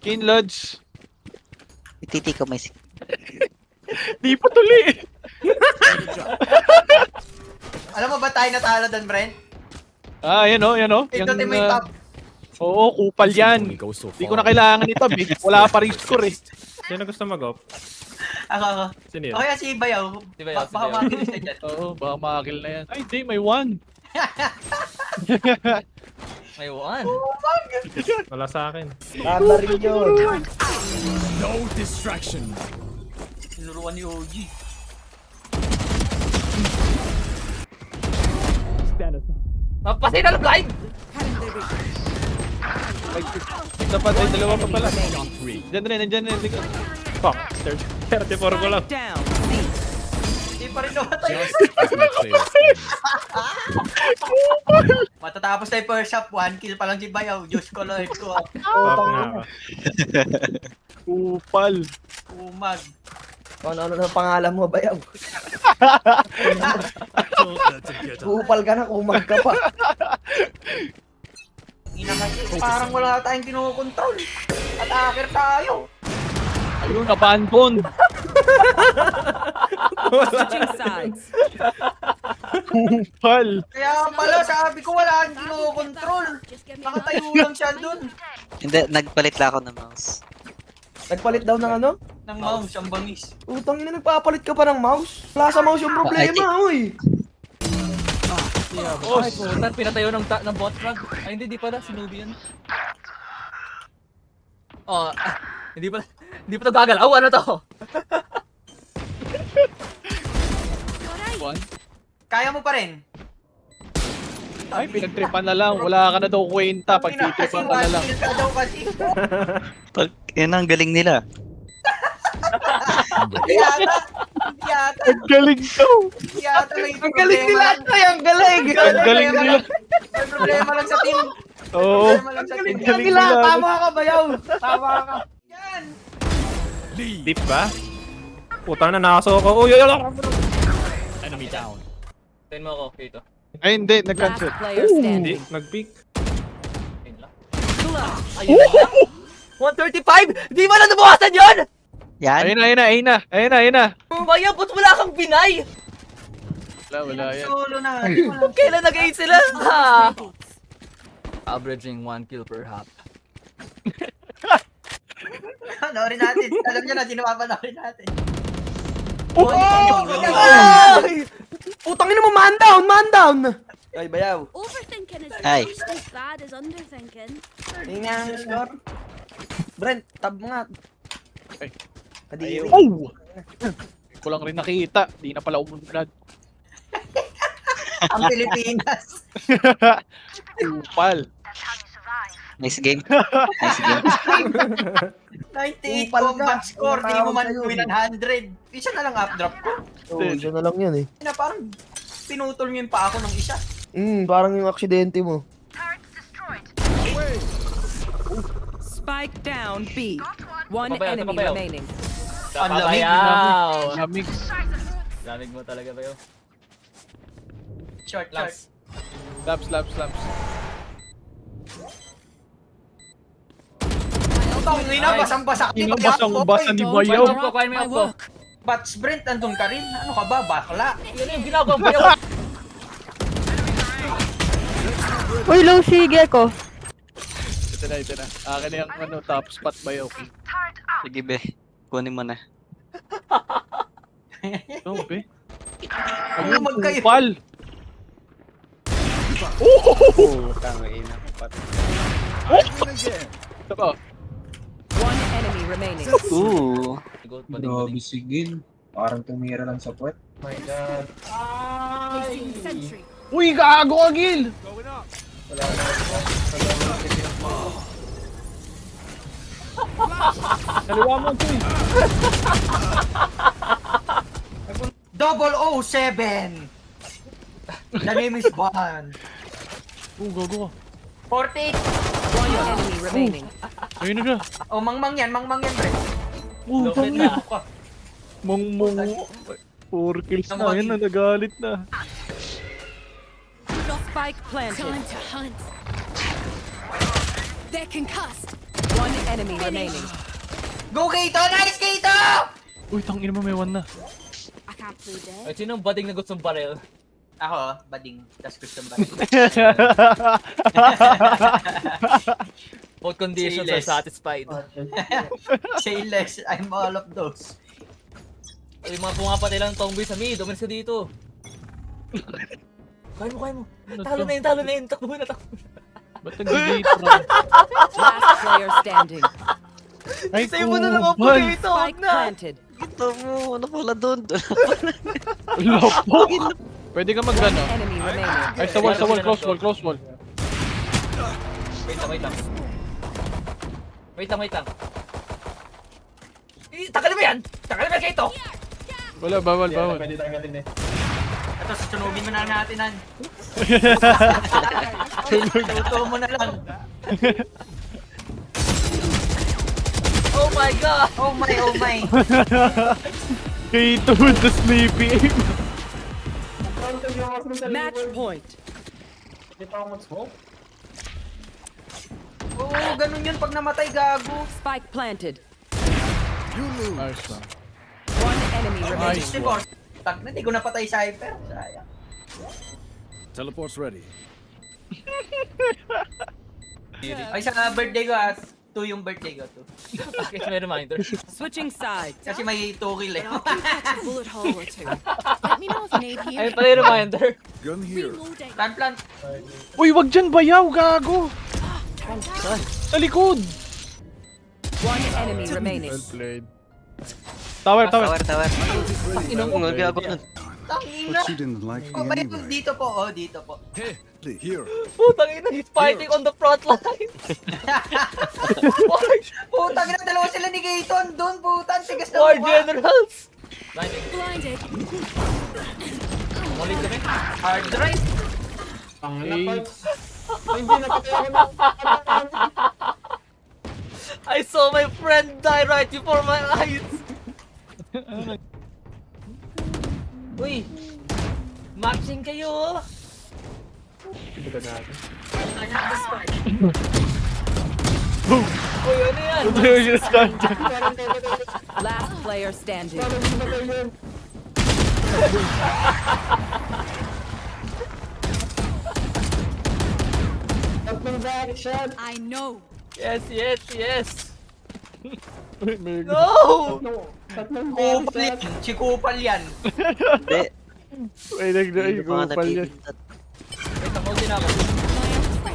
Skin Lodge. Ititi ko may skin. Di pa tuli. Alam mo ba tayo natalo doon, Brent? Ah, yan o, yan o. Ito din may top. Oo, kupal yan. Di ko na kailangan itab eh. Wala pa rin score eh. Sino gusto mag-op? Ako. Sino yun? O kaya si Bayaw. Si Bayaw, si Baka Bayaw. makilis na dyan. Oo, baka makakil na yan. Ay, di, may one. May one. Wala sa akin. Tama rin yun. Tinuruan ni OG. Mapasay na blind! Isa pa tayo, dalawa pa pala. Diyan rin, nandiyan rin. Fuck. 34 ko lang. Down. Hindi pa rin namatay. Matatapos na yung first shot, 1 kill pa lang si Bayaw. Diyos ko, Lord ko. Pop nga ako. Kupal. Umag. Ano na pangalan mo, Bayaw? Kupal ka na, kumag ka pa. Ina kasi, parang wala tayong kinukontrol. Attacker tayo. Ayun, abandon. Switching sides. Kupal. Kaya pala, sabi ko wala tayong kinukontrol. Nakatayo lang siya dun. Hindi, nagpalit lang ako ng mouse. Nagpalit daw ng ano? Ng mouse, ang bangis. Utang ina, nagpapalit ka pa ng mouse? Wala sa mouse yung problema, uy. Oh, Ay, puta, pinatayo ng bot frag. Ay, hindi pala, sinubi yan. Oh, hindi pa to gagalaw, ano to? one. Kaya mo pa rin. Ay, pinagtripan na lang. Wala ka na daw kwenta pag titripan ka na lang. Kasi ka daw kasi. Pag, yan ang galing nila. Yata. Ang galing daw. Yata may Ang galing nila, Choy, ang galing. Ang galing nila. May problema lang sa team. Oo. Problema lang sa Ang team. galing galing nila, nila. tama ka, Bayaw. Tama ka. Yan. Deep ba? Putang na, nakasoko. Uy, uy, uy. Tain mo ako, dito. Ay, hindi. Last Nag-cancel. player Hindi, standing. nag-peek. Tain lang. Ayun na lang. 135! Di ba na nabawasan yun? Yan. Ayun na. Bayaw, ba't wala kang binay? Wala yan. Solo na. Kailan nag-8 sila? Averaging 1 kill per half. Panoorin natin. Alam niya na, sino papanoorin natin. Ay! Utang ina mo, man down. Ay, Bayaw. Overthinking is Ay. just as bad as underthinking. Tingnan ang score. Brent, tab mo nga. Ay. Kadiri. Oh! Hindi ko lang rin nakita. Di na pala umunod. Ang Pilipinas. Kupal. Nice game. Nice game. 98 Upal ka. combat score. Di mo man Sa'yo. win 100. Isa na lang updrop ko. Oo, isa na lang yan eh. Na parang pinutol niyo yung pa ako ng isa. Parang yung aksidente mo. Spike down B. One Papayaw, enemy papayaw. remaining. Ang lamig, Papayaw! Lamig. Lamig mo talaga ba yun? Short. Slaps. Tangin na, basang-basa. Sino basang-basa ni Bayaw? Kuhain mo yung ko. Bats Brent, andun ka rin. Ano ka ba? Bakla. Yan yung ginagawa mo Bayaw. Uy, low si Gecko. Ito na. Akin na yung top spot Bayaw. Sige, be. Kunin mo na. No, be. Ayun, magkayo. Kupal. Tangina. Ito ba? One enemy remaining. Ooh. Grabe sigil. Parang tumira lang sa puwet. my god. Placing sentry. Uy, gago ka, Gil! Kaliwa mo, Choy. 007. The name is Bond. Gago ka. 48. One enemy remaining. Ayun na siya. Oh, mangmang yan, Brent. Lupit na. Mong. 4 kills na. Ayun na, nagalit na. Spike planted. Time to hunt. They're concussed. One enemy remaining. Go, Kato! Nice, Kato! Uy, tangin mo, may one na. I can't play dead. Ay, sinong bading na gustong baril? Ako, bading. Tas gusto ba? Both conditions Say are less. satisfied. Say less, I'm all of those. Ay, mga pumapatay lang tomboy sa mid. Umalis ka dito. Kaya mo. Talo na yun. Takbo na. Ba't nag-date na? Last player standing. Ay, Save mo na lang ako kupal. dito. Spike planted. Ito mo, ano pala doon? Lopok. Pwede ka mag-run, oh. Enemy remaining. Ay, sa wall, close wall. Wait lang. Wait lang. Tagalin mo yan kayo ito. Wala, bawal. Pwede tayo gatin eh. Ito, susunugin mo na natin, han. Tuto mo na lang. Oh my god. Oh my. Kato with the sleepy aim. Match point. Hindi pa ako mag-smoke. Oo, ganun yun pag namatay, gago. Spike planted. Nice one. One enemy remaining. Nice 64. Tag na, di ko napatay sa hyper. Sayang. Teleport's ready. Ay, sa birthday ko, 2 yung birthday ko, 2. Okay, may reminder. Switching sides. Kasi may 2 kill eh. I'll catch a bullet hole or two. Let me know if you need Ayun healing. pala yung reminder. Gun here. Reloading. Plan. Uy, wag dyan bayaw, gago. Sa likod. One enemy remaining. Well played. Tower. Tower. Inong Ang gagago nun. Tangina. didn't like Oh, bayan dito po, dito po. Here. Putang ina, he's fighting on the front line. Putang ina, dalawa sila ni Gaton. Doon, putang, tigas na War mukha. generals. Blinded. Mulit kami. Hard drive. I saw my friend die right before my eyes. Uy, matching kayo. Uy, ano yan? Last player standing. I know. Yes. May No! Kupal yan. Si Kupal yan. Hindi. nag-ay Hindi ko pa nga pala. napipintat. Wait, ako din ako.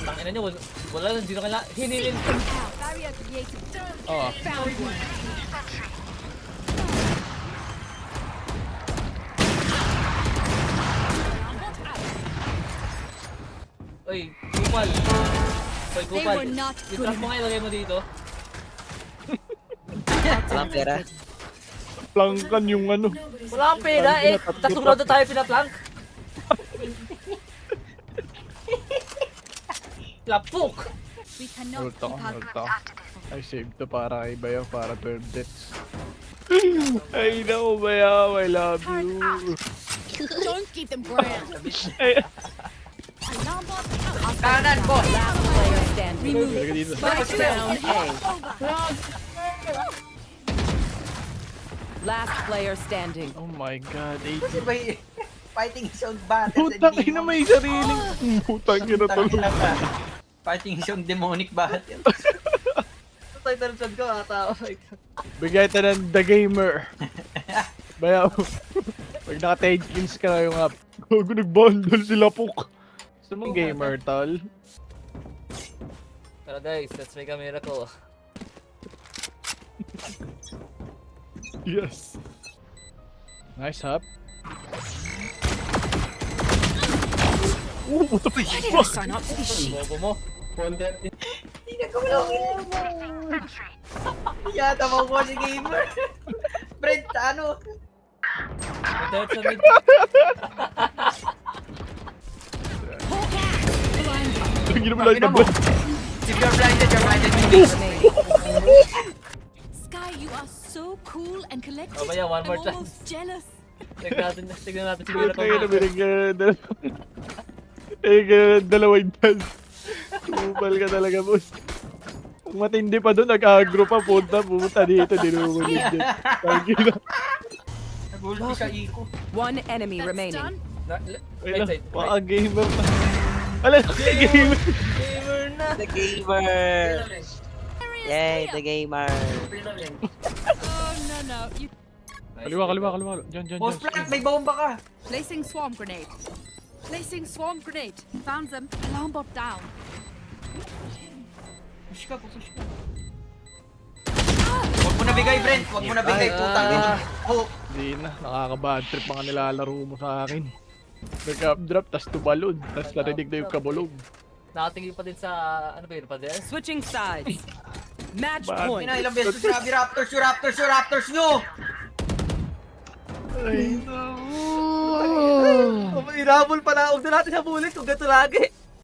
Tangina nyo, wala lang, dito kailangan. Hinilin. Barrier created. Oo. Found one. Uy, kupal. Uy, They kupal. were not Yung good trap mo enough. nga ilagay mo dito. Walang pera. Plangkan yung ano. Wala kang pera eh. Tatlong round na tayo pinaplank. Lapok! We cannot Ulta ko. keep our I saved to para kay Bayaw para 12 deaths. Ay, no, Bayaw. I love you. Don't give them ground. Ay, Alarm bot Kanan po. Last player standing. talaga dito. Spike down A. Last player standing. Oh my god, Kasi 80. may fighting sound battle. Putang ina, may sariling. Putang ina tuloy. Fighting sound demonic battle. Title chat ko ata. Bigay tayo ng The Gamer. Bayaw. Pag naka-10 kills ka na yung app. Gago, nag-bundle sila puk. Gusto mong gamer, tol? Pero guys, let's make a miracle. Yes. Nice hop. What the Why did I sign up for this shit? Bobo mo. Hindi na kumulong. Yata makuha si gamer. Brent, ano? Dead sa mid. Hindi naman lang na blood. If you're blinded, you're blinded. Sky, you are so cool and collected. Oh, Maya, one more I'm chance. almost jealous. Tignan natin si Putang ina, Miracle. binigyan na. Eh, ganun, dalawang dance. Kupal ka talaga, boss. Kung matindi pa doon, nag-agro pa, pumunta dito, dinungulit din. Tangina. Nag-ulti siya, Iko. One enemy That's remaining. done. Wala, Right side. baka gamer pa. Wala, gamer. Gamer na. The gamer. Yay, the gamer. Oh, no. You Kaliwa. Diyan. Boss Plant, may bomba ka. placing swarm grenade. Placing swarm grenade. Found them. Alarm bot down. Push ka. Huwag mo nabigay, Brent. Huwag mo nabigay, putang ina. Oh, Hindi na, nakaka-bad trip mga nilalaro mo sa akin. Nag-up drop, tas tumalon, tas narinig na yung kabulog. Nakatingin pa din sa, ano ba yun, pa din? Switching sides. Match Bad. point. ina, ilang beses ko sinabi, Raptors nyo! Irabol pala. Huwag na natin habulin kung gato lagi.